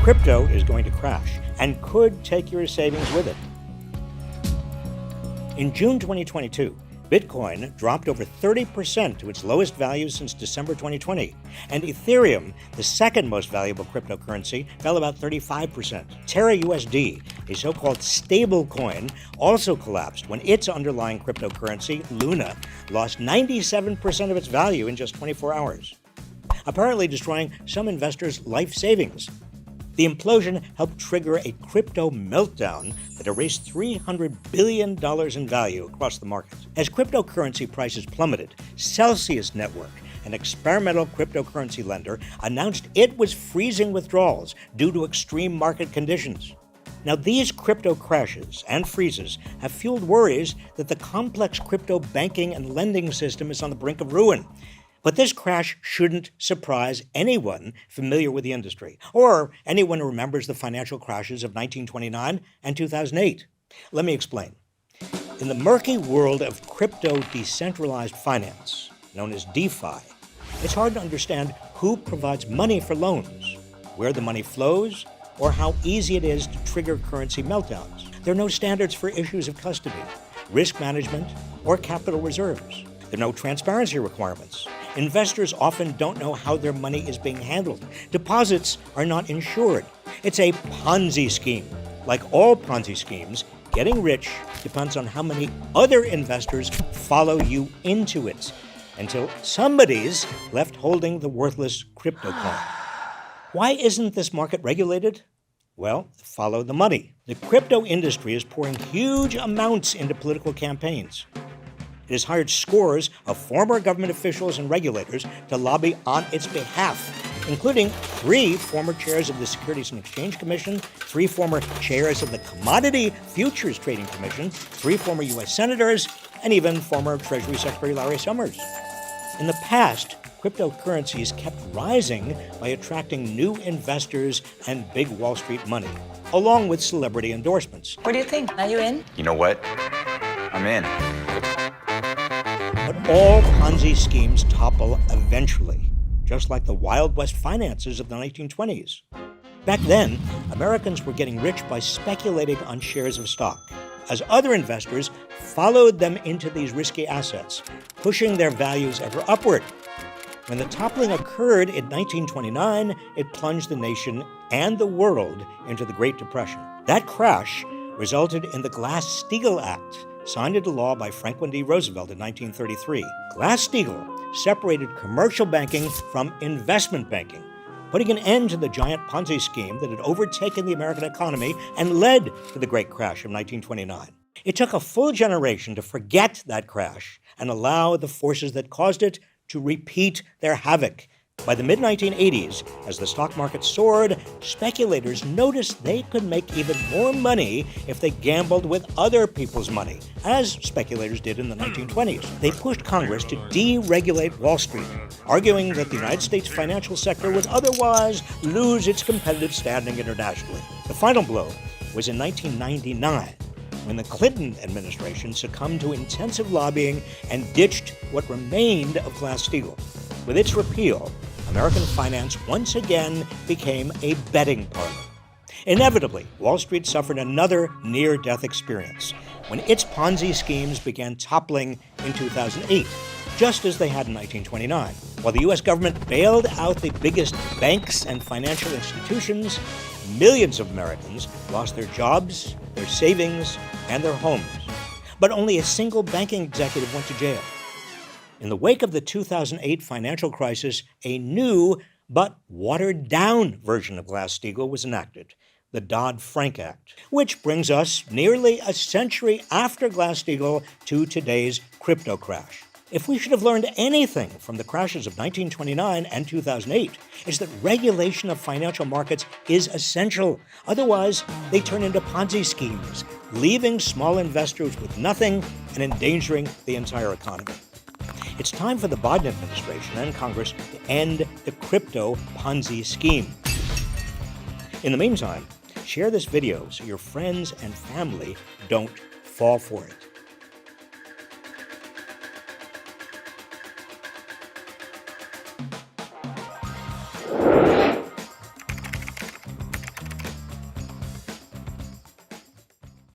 Crypto is going to crash and could take your savings with it. In June 2022, Bitcoin dropped over 30% to its lowest value since December 2020, and Ethereum, the second most valuable cryptocurrency, fell about 35%. Terra USD, a so-called stable coin, also collapsed when its underlying cryptocurrency, Luna, lost 97% of its value in just 24 hours, apparently destroying some investors' life savings. The implosion helped trigger a crypto meltdown that erased $300 billion in value across the market. As cryptocurrency prices plummeted, Celsius Network, an experimental cryptocurrency lender, announced it was freezing withdrawals due to extreme market conditions. Now, these crypto crashes and freezes have fueled worries that the complex crypto banking and lending system is on the brink of ruin. But this crash shouldn't surprise anyone familiar with the industry, or anyone who remembers the financial crashes of 1929 and 2008. Let me explain. In the murky world of crypto decentralized finance, known as DeFi, it's hard to understand who provides money for loans, where the money flows, or how easy it is to trigger currency meltdowns. There are no standards for issues of custody, risk management, or capital reserves. There are no transparency requirements. Investors often don't know how their money is being handled. Deposits are not insured. It's a Ponzi scheme. Like all Ponzi schemes, getting rich depends on how many other investors follow you into it, until somebody's left holding the worthless crypto coin. Why isn't this market regulated? Well, follow the money. The crypto industry is pouring huge amounts into political campaigns. It has hired scores of former government officials and regulators to lobby on its behalf, including 3 former chairs of the Securities and Exchange Commission, 3 former chairs of the Commodity Futures Trading Commission, 3 former U.S. senators, and even former Treasury Secretary Larry Summers. In the past, cryptocurrencies kept rising by attracting new investors and big Wall Street money, along with celebrity endorsements. What do you think? Are you in? You know what? I'm in. But all Ponzi schemes topple eventually, just like the Wild West finances of the 1920s. Back then, Americans were getting rich by speculating on shares of stock, as other investors followed them into these risky assets, pushing their values ever upward. When the toppling occurred in 1929, it plunged the nation and the world into the Great Depression. That crash resulted in the Glass-Steagall Act, signed into law by Franklin D. Roosevelt in 1933. Glass-Steagall separated commercial banking from investment banking, putting an end to the giant Ponzi scheme that had overtaken the American economy and led to the Great Crash of 1929. It took a full generation to forget that crash and allow the forces that caused it to repeat their havoc. By the mid-1980s, as the stock market soared, speculators noticed they could make even more money if they gambled with other people's money, as speculators did in the 1920s. They pushed Congress to deregulate Wall Street, arguing that the United States financial sector would otherwise lose its competitive standing internationally. The final blow was in 1999, when the Clinton administration succumbed to intensive lobbying and ditched what remained of Glass-Steagall. With its repeal, American finance once again became a betting parlor. Inevitably, Wall Street suffered another near-death experience when its Ponzi schemes began toppling in 2008, just as they had in 1929. While the U.S. government bailed out the biggest banks and financial institutions, millions of Americans lost their jobs, their savings, and their homes. But only a single banking executive went to jail. In the wake of the 2008 financial crisis, a new but watered-down version of Glass-Steagall was enacted, the Dodd-Frank Act, which brings us nearly a century after Glass-Steagall to today's crypto crash. If we should have learned anything from the crashes of 1929 and 2008, it's that regulation of financial markets is essential. Otherwise, they turn into Ponzi schemes, leaving small investors with nothing and endangering the entire economy. It's time for the Biden administration and Congress to end the crypto Ponzi scheme. In the meantime, share this video so your friends and family don't fall for it.